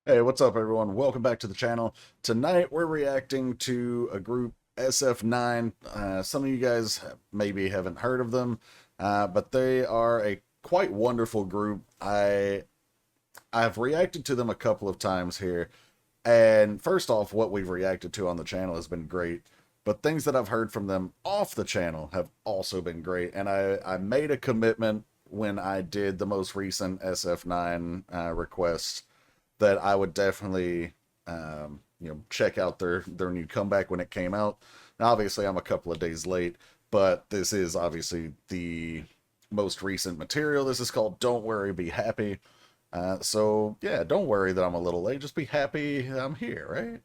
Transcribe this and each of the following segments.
Hey, what's up, everyone? Welcome back to the channel. Tonight, we're reacting to a group, SF9. Some of you guys maybe haven't heard of them, but they are a quite wonderful group. I've reacted to them a couple of times here, and first off, what we've reacted to on the channel has been great, but things that I've heard from them off the channel have also been great, and I made a commitment when I did the most recent SF9 request that I would definitely, check out their new comeback when it came out. Now, obviously, I'm a couple of days late, but this is obviously the most recent material. This is called "Don't Worry, Be Happy." So yeah, don't worry that I'm a little late. Just be happy I'm here, right?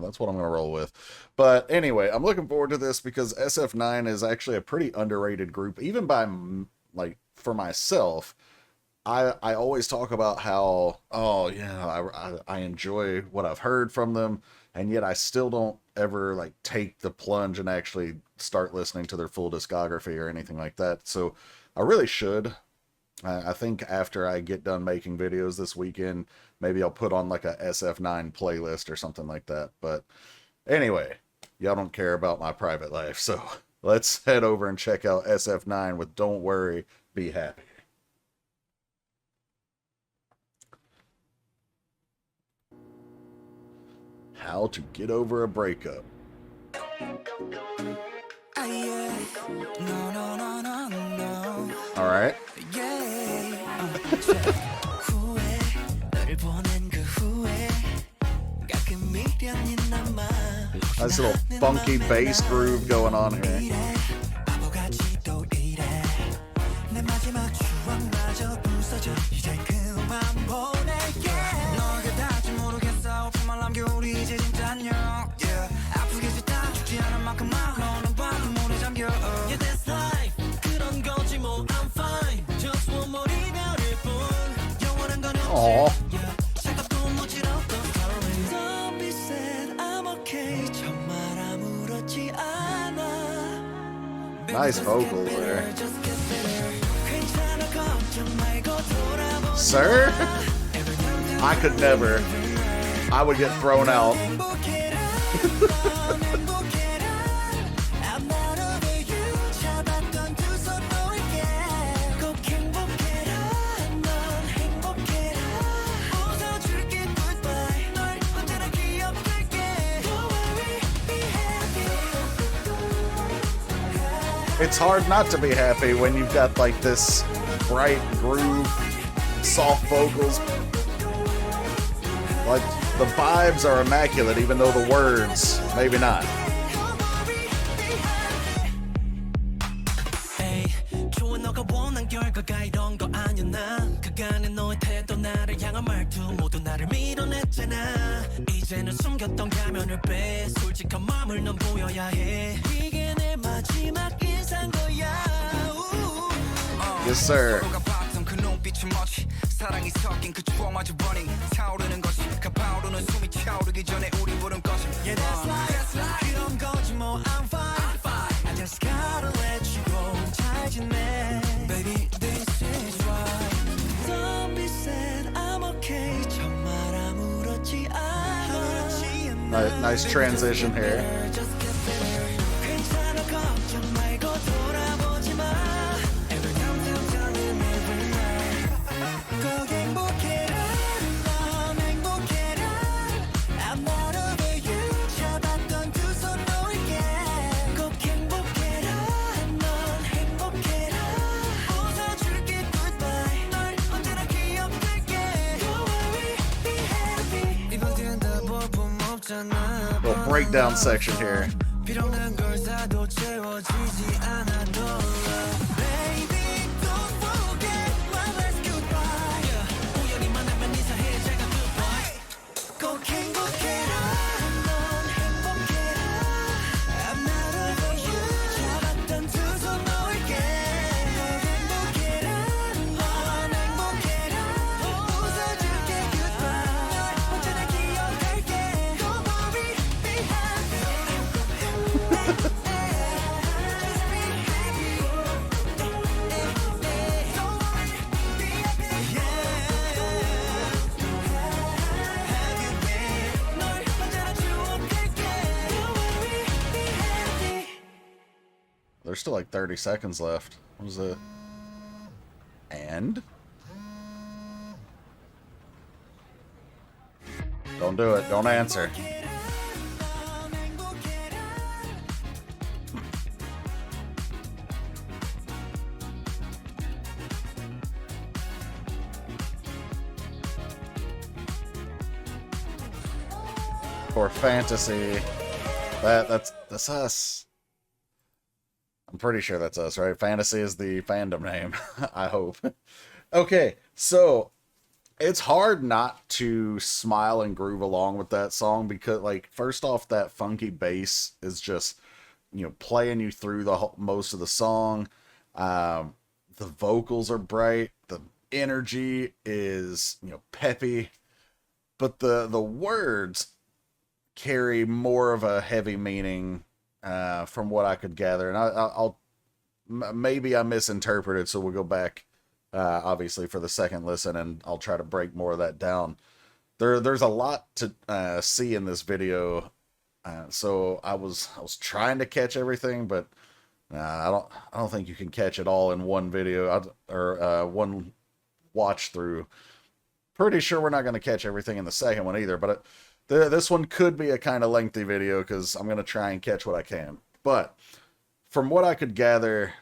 That's what I'm gonna roll with. But anyway, I'm looking forward to this because SF9 is actually a pretty underrated group, even by like for myself. I always talk about how, oh yeah, I enjoy what I've heard from them, and yet I still don't ever like take the plunge and actually start listening to their full discography or anything like that. So I really should. I think after I get done making videos this weekend, maybe I'll put on like a SF9 playlist or something like that. But anyway, y'all don't care about my private life, so let's head over and check out SF9 with "Don't Worry, Be Happy." How to get over a breakup. All right. Nice little funky bass groove going on here. Aww. Nice vocals there. Sir? I could never. I would get thrown out. It's hard not to be happy when you've got like this bright groove, soft vocals. Like the vibes are immaculate, even though the words maybe not. Yes, sir. Nice transition here. Little breakdown section here. there's still like 30 seconds left. What was it? And? Don't do it. Don't answer. For fantasy. That's us. I'm pretty sure that's us, right? Fantasy is the fandom name. I hope. Okay, so it's hard not to smile and groove along with that song because, like, first off, that funky bass is just, you know, playing you through the most of the song. The vocals are bright. The energy is, you know, peppy. But the words carry more of a heavy meaning, from what I could gather. And I'll maybe I misinterpreted, so we'll go back, obviously, for the second listen, and I'll try to break more of that down. There's a lot to see in this video, so I was trying to catch everything, but I don't think you can catch it all in one video or one watch through. Pretty sure we're not going to catch everything in the second one either, but this one could be a kind of lengthy video because I'm going to try and catch what I can. But from what I could gather,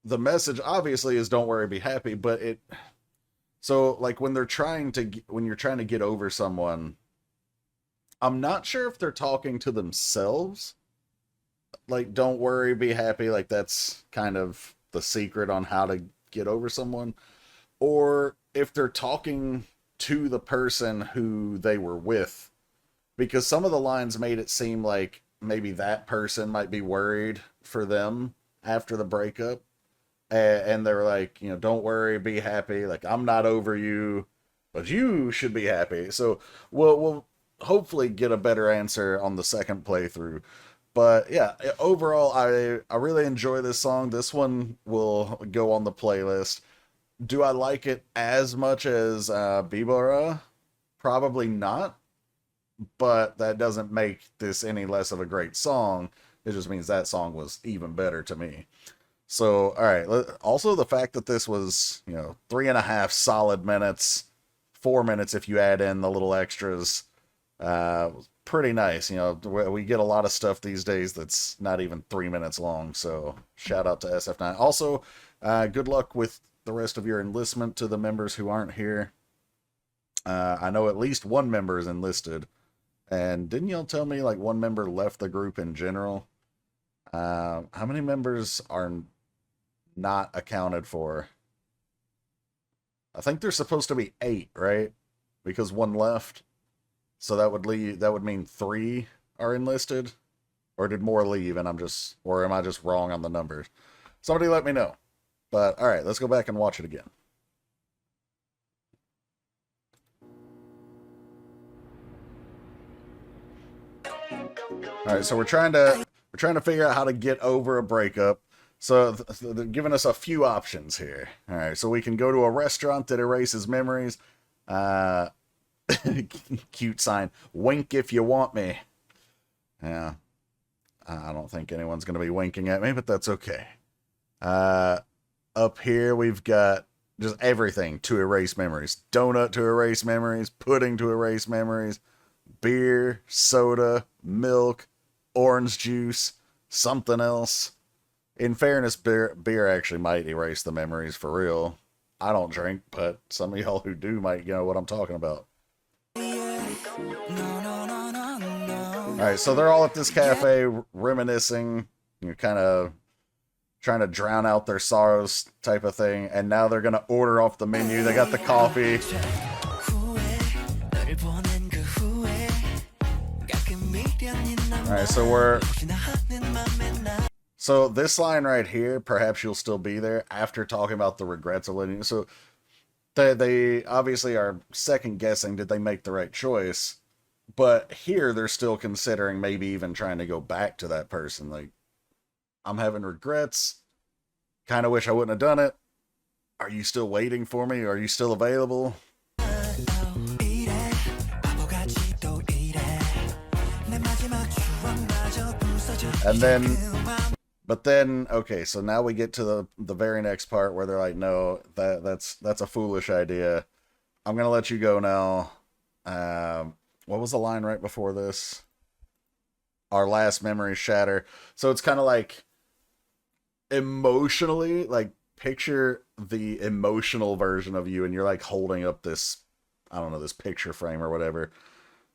the message obviously is don't worry, be happy, but so like when you're trying to get over someone, I'm not sure if they're talking to themselves. Like, don't worry, be happy, like that's kind of the secret on how to get over someone, or if they're talking to the person who they were with, because some of the lines made it seem like maybe that person might be worried for them after the breakup, and they're like, you know, don't worry, be happy, like I'm not over you, but you should be happy. So we'll hopefully get a better answer on the second playthrough. But yeah, overall, I really enjoy this song. This one will go on the playlist. Do I like it as much as Bibora? Probably not, but that doesn't make this any less of a great song. It just means that song was even better to me. So, all right. Also, the fact that this was, you know, 3.5 solid minutes, 4 minutes if you add in the little extras, was pretty nice. You know, we get a lot of stuff these days that's not even 3 minutes long. So, shout out to SF9. Also, good luck with the rest of your enlistment to the members who aren't here. I know at least one member is enlisted. And didn't y'all tell me like one member left the group in general? How many members are not accounted for? I think there's supposed to be 8, right? Because one left. So that would mean 3 are enlisted. Or did more leave and or am I just wrong on the numbers? Somebody let me know. But, alright, let's go back and watch it again. Alright, so we're trying to figure out how to get over a breakup. So they're giving us a few options here. Alright, so we can go to a restaurant that erases memories. Cute sign. Wink if you want me. Yeah. I don't think anyone's going to be winking at me, but that's okay. Up here, we've got just everything to erase memories. Donut to erase memories. Pudding to erase memories. Beer, soda, milk, orange juice, something else. In fairness, beer actually might erase the memories for real. I don't drink, but some of y'all who do might know what I'm talking about. Alright, so they're all at this cafe reminiscing, you know, kind of trying to drown out their sorrows type of thing, and now they're gonna order off the menu. They got the coffee. Alright, so this line right here, perhaps you'll still be there, after talking about the regrets of letting you. So they obviously are second guessing, did they make the right choice? But here they're still considering maybe even trying to go back to that person. Like, I'm having regrets. Kind of wish I wouldn't have done it. Are you still waiting for me? Are you still available? And then But then, okay, so now we get to the very next part where they're like, no, that's a foolish idea. I'm gonna let you go now. What was the line right before this? Our last memories shatter. So it's kind of like emotionally, like picture the emotional version of you, and you're like holding up this, I don't know, this picture frame or whatever.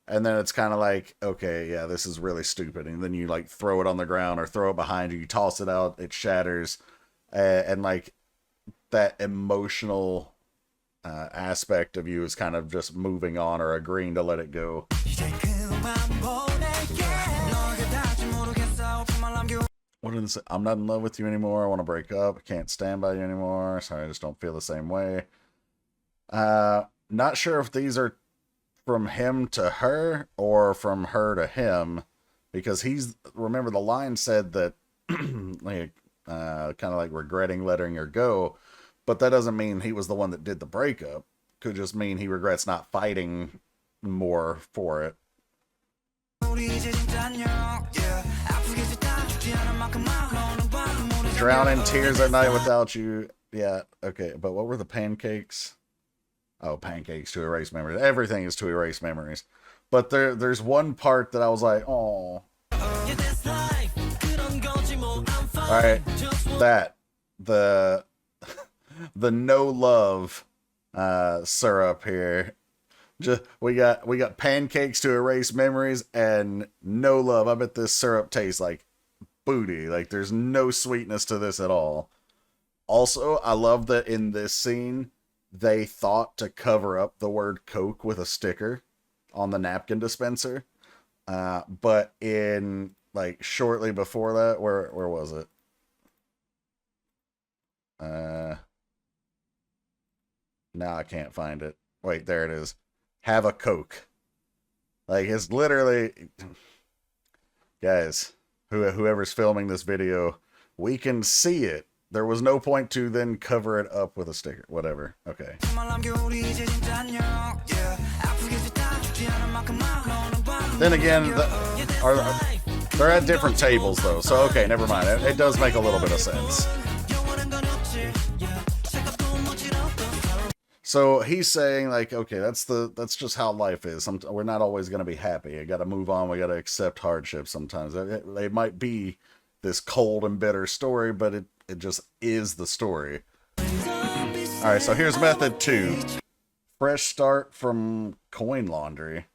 And then it's kind of like, okay, yeah, this is really stupid. And then you like throw it on the ground or throw it behind you. You toss it out, it shatters, and like that emotional aspect of you is kind of just moving on or agreeing to let it go. What did it say? I'm not in love with you anymore. I want to break up. I can't stand by you anymore. Sorry, I just don't feel the same way. Not sure if these are from him to her or from her to him, because remember the line said that like kind of like regretting letting her go, but that doesn't mean he was the one that did the breakup. Could just mean he regrets not fighting more for it. Drown in tears at night without you. Yeah, okay, but what were the pancakes? Oh, pancakes to erase memories. Everything is to erase memories. But there's one part that I was like, oh. Alright, the no love syrup here. Just we got pancakes to erase memories and no love. I bet this syrup tastes like booty. Like there's no sweetness to this at all. Also, I love that in this scene they thought to cover up the word Coke with a sticker on the napkin dispenser. But in like shortly before that, where was it? Now I can't find it. Wait, there it is. Have a Coke. Like it's literally, guys, whoever's filming this video, we can see it. There was no point to then cover it up with a sticker. Whatever. Okay. Then again, they're at different tables, though. So, okay, never mind. It does make a little bit of sense. So he's saying, like, okay, that's just how life is. We're not always going to be happy. I got to move on. We got to accept hardship sometimes. They might be this cold and bitter story, but it just is the story. Alright, so here's method 2. Fresh start from coin laundry.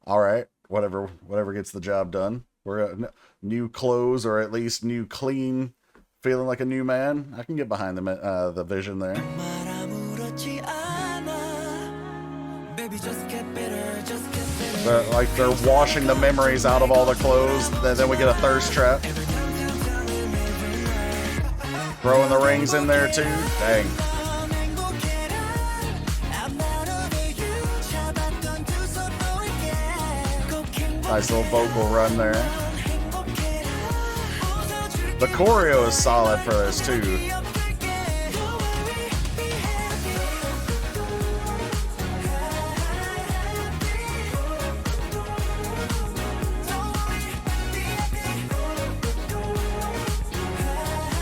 Alright, whatever gets the job done. We're new clothes, or at least new clean, feeling like a new man. I can get behind the vision there. Like they're washing the memories out of all the clothes. Then we get a thirst trap. Throwing the rings in there too. Dang. Nice little vocal run there. The choreo is solid for this too.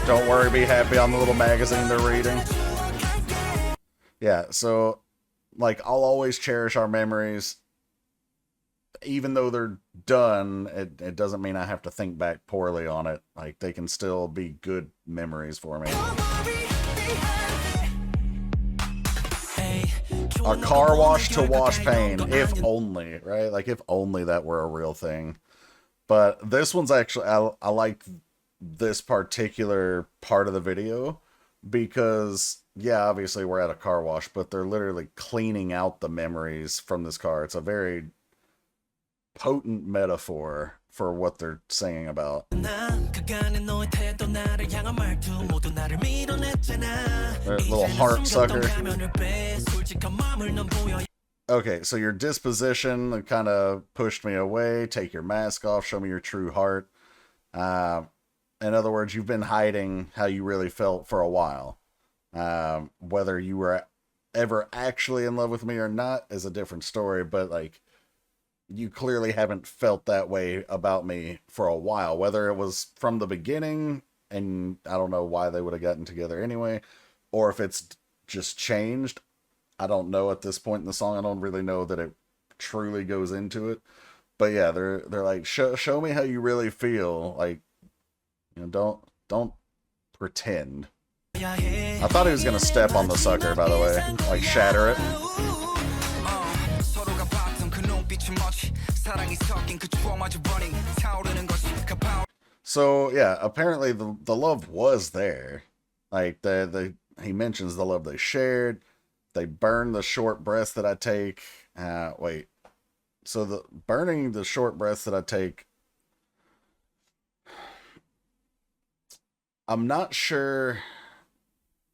Don't worry, be happy on the little magazine they're reading. Yeah, so, like, I'll always cherish our memories. Even though they're done, it doesn't mean I have to think back poorly on it. Like, they can still be good memories for me. A car wash to wash pain, if only, right? Like, if only that were a real thing. But this one's actually, I like this particular part of the video because, yeah, obviously we're at a car wash, but they're literally cleaning out the memories from this car. It's a very potent metaphor for what they're singing about. Little heart sucker. Okay, so your disposition kind of pushed me away. Take your mask off. Show me your true heart. In other words, you've been hiding how you really felt for a while. Whether you were ever actually in love with me or not is a different story, but like, you clearly haven't felt that way about me for a while, whether it was from the beginning, and I don't know why they would have gotten together anyway, or if it's just changed. I don't know at this point in the song. I don't really know that it truly goes into it. But yeah, they're like, show me how you really feel. Like, don't pretend. I thought he was gonna step on the sucker, by the way, like shatter it. So yeah, apparently the love was there. Like he mentions the love they shared. They burn the short breaths that I take. Wait. So the burning the short breaths that I take, I'm not sure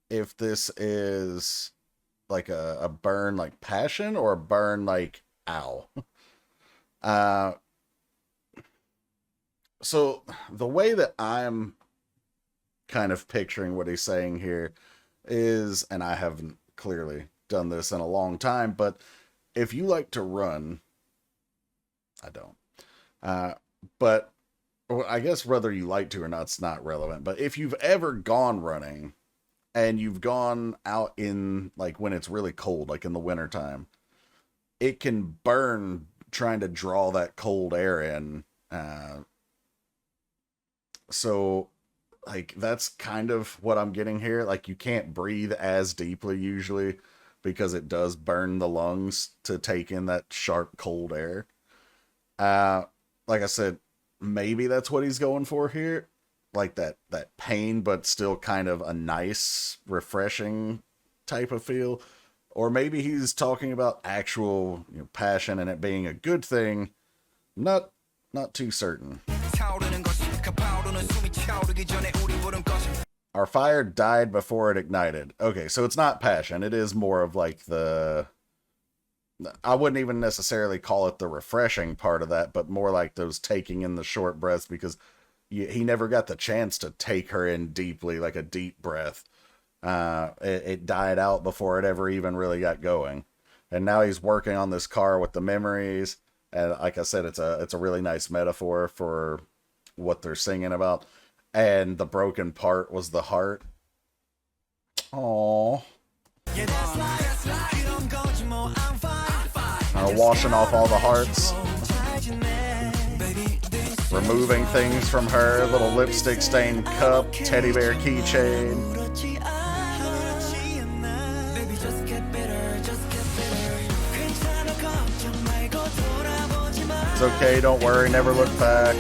if this is like a burn like passion or a burn like ow. So the way that I'm kind of picturing what he's saying here is, and I haven't clearly done this in a long time, but if you like to run, I don't. But I guess whether you like to or not, it's not relevant. But if you've ever gone running and you've gone out in like when it's really cold, like in the wintertime, it can burn trying to draw that cold air in. So like that's kind of what I'm getting here. Like you can't breathe as deeply usually because it does burn the lungs to take in that sharp cold air. Like I said, maybe that's what he's going for here. Like that pain, but still kind of a nice, refreshing type of feel. Or maybe he's talking about actual passion and it being a good thing. Not too certain. Our fire died before it ignited. Okay, so it's not passion. It is more of like I wouldn't even necessarily call it the refreshing part of that, but more like those taking in the short breaths, because he never got the chance to take her in deeply, like a deep breath. It died out before it ever even really got going. And now he's working on this car with the memories. And like I said, it's a really nice metaphor for what they're singing about. And the broken part was the heart. Aww. Washing off all the hearts. Removing things from her. Little lipstick stained cup. Teddy bear keychain. It's okay, don't worry, never look back.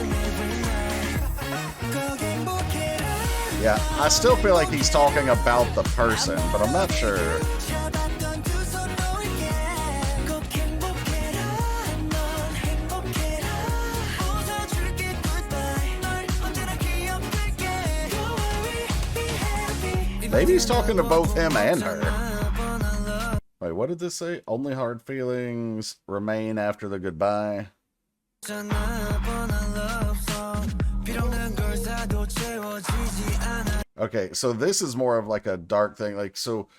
Yeah, I still feel like he's talking about the person, but I'm not sure. Maybe he's talking to both him and her. Wait, what did this say? Only hard feelings remain after the goodbye. Okay, so this is more of like a dark thing. Like, so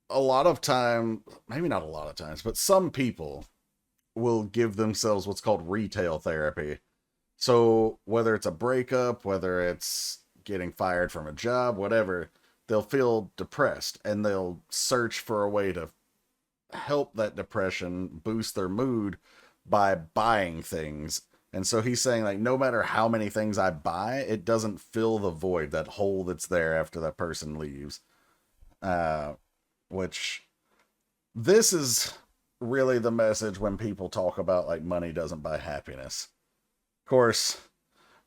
a lot of time, maybe not a lot of times, but some people will give themselves what's called retail therapy. So whether it's a breakup, whether it's getting fired from a job, whatever, they'll feel depressed and they'll search for a way to help that depression, boost their mood by buying things. And so he's saying, like, no matter how many things I buy, it doesn't fill the void, that hole that's there after that person leaves. Which, this is really the message when people talk about, like, money doesn't buy happiness. Of course,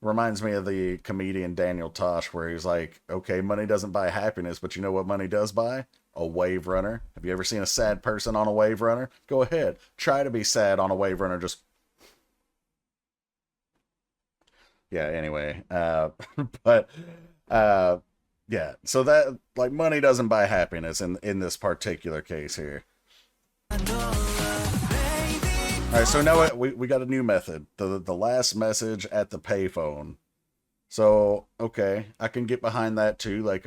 reminds me of the comedian Daniel Tosh, where he's like, okay, money doesn't buy happiness, but you know what money does buy? A wave runner. Have you ever seen a sad person on a wave runner? Go ahead. Try to be sad on a wave runner. Just... yeah, anyway. But, yeah. So that, like, money doesn't buy happiness in this particular case here. Alright, so now we got a new method. The last message at the payphone. So, okay, I can get behind that too, like,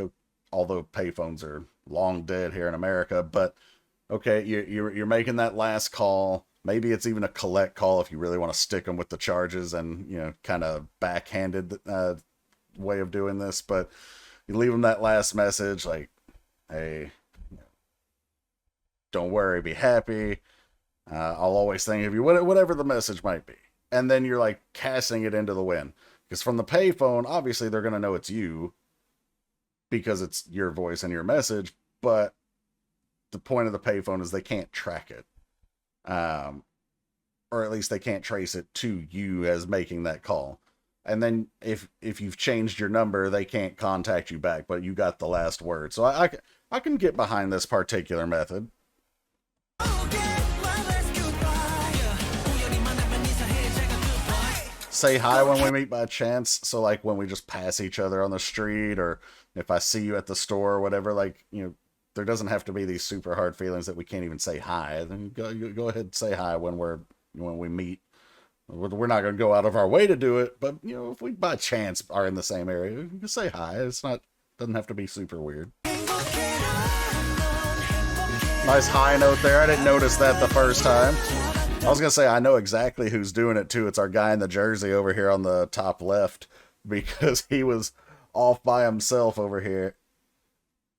although payphones are long dead here in America, but, okay, you're making that last call, Maybe it's even a collect call if you really want to stick them with the charges and, you know, kind of backhanded way of doing this. But you leave them that last message like, hey, don't worry, be happy. I'll always think of you, whatever the message might be. And then you're like casting it into the wind. Because from the payphone, obviously they're going to know it's you because it's your voice and your message. But the point of the payphone is they can't track it. Or at least they can't trace it to you as making that call. And then if you've changed your number, they can't contact you back, but you got the last word. So I can get behind this particular method. Say hi when we meet by chance. So like when we just pass each other on the street, or if I see you at the store or whatever, like, you know, there doesn't have to be these super hard feelings that we can't even say hi. Then go ahead and say hi when we meet. We're not going to go out of our way to do it, but, you know, if we by chance are in the same area, you can say hi. Doesn't have to be super weird. Nice high note there. I didn't notice that the first time. I was going to say, I know exactly who's doing it too. It's our guy in the jersey over here on the top left, because he was off by himself over here.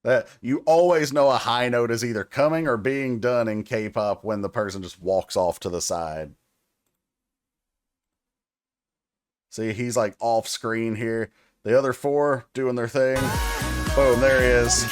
That you always know a high note is either coming or being done in K-pop when the person just walks off to the side. See, he's like off screen here. The other four doing their thing. Boom, there he is.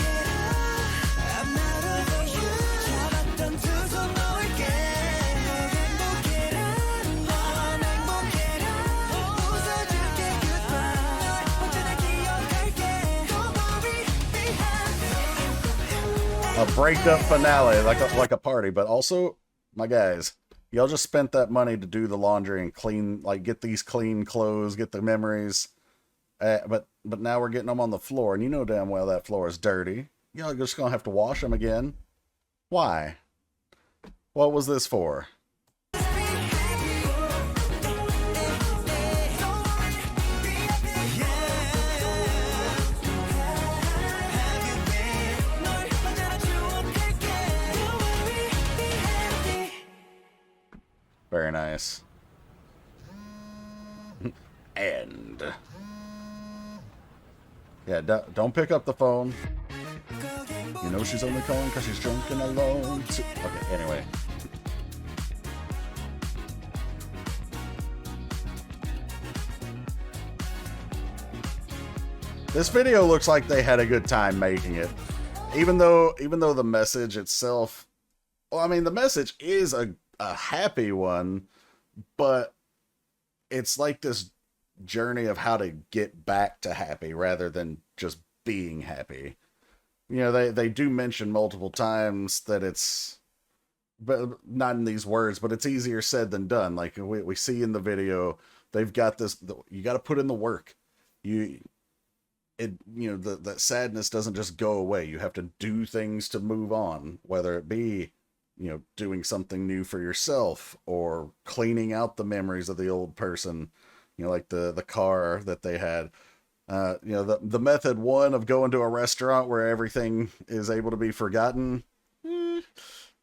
A breakup finale, like a party. But also, my guys, y'all just spent that money to do the laundry and clean, like, get these clean clothes, get the memories. But now we're getting them on the floor, and you know damn well that floor is dirty. Y'all just gonna have to wash them again. Why? What was this for? Very nice. And yeah, don't pick up the phone. You know she's only calling because she's drunk and alone. Okay, anyway. This video looks like they had a good time making it. Even though the message itself, well, I mean, the message is a happy one, but it's like this journey of how to get back to happy rather than just being happy. You know, they do mention multiple times that it's, but not in these words, but it's easier said than done. Like we see in the video, they've got this, you got to put in the work. You know, that sadness doesn't just go away. You have to do things to move on, whether it be, you know, doing something new for yourself or cleaning out the memories of the old person, you know, like the car that they had. You know, the method one of going to a restaurant where everything is able to be forgotten.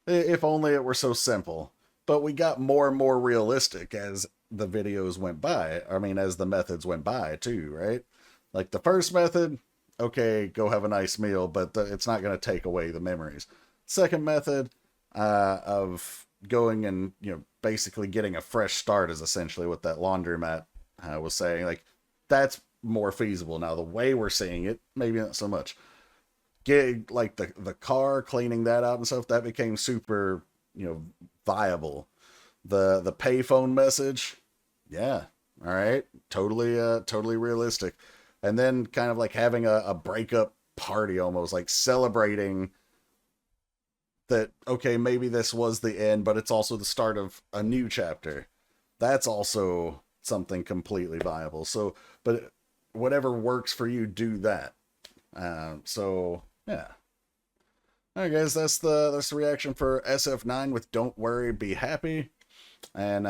If only it were so simple. But we got more and more realistic as the videos went by. I mean, as the methods went by too, right? Like the first method, okay, go have a nice meal, but it's not going to take away the memories. Second method, of going and, you know, basically getting a fresh start is essentially what that laundromat was saying. Like, that's more feasible. Now, the way we're seeing it, maybe not so much. Get, like, the car, cleaning that out and stuff, that became super, you know, viable. The payphone message, yeah, all right, totally realistic. And then kind of like having a breakup party almost, like celebrating that, okay, maybe this was the end, but it's also the start of a new chapter. That's also something completely viable. So, but whatever works for you, do that. So, yeah. All right, guys, that's the reaction for SF9 with Don't Worry, Be Happy. And,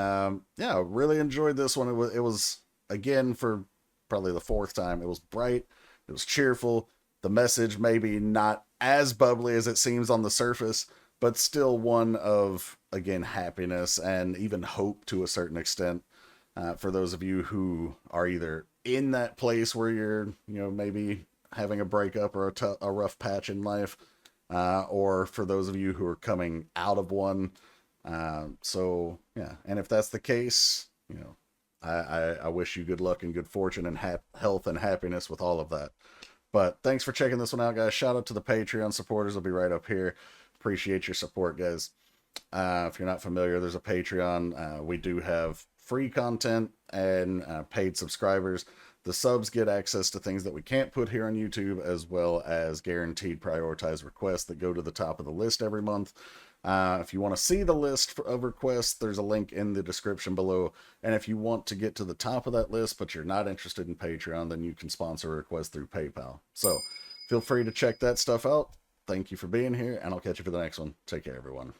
yeah, really enjoyed this one. It was, again, for probably the fourth time, it was bright, it was cheerful. The message maybe not as bubbly as it seems on the surface, but still one of again, happiness and even hope to a certain extent for those of you who are either in that place where you're, maybe having a breakup or a rough patch in life, or for those of you who are coming out of one. So yeah, and if that's the case, I wish you good luck and good fortune and health and happiness with all of that. But thanks for checking this one out, guys. Shout out to the Patreon supporters. I'll be right up here. Appreciate your support, guys. If you're not familiar, there's a Patreon. We do have free content and paid subscribers. The subs get access to things that we can't put here on YouTube, as well as guaranteed prioritized requests that go to the top of the list every month. If you want to see the list of requests, there's a link in the description below. And if you want to get to the top of that list, but you're not interested in Patreon, then you can sponsor a request through PayPal. So feel free to check that stuff out. Thank you for being here, and I'll catch you for the next one. Take care, everyone.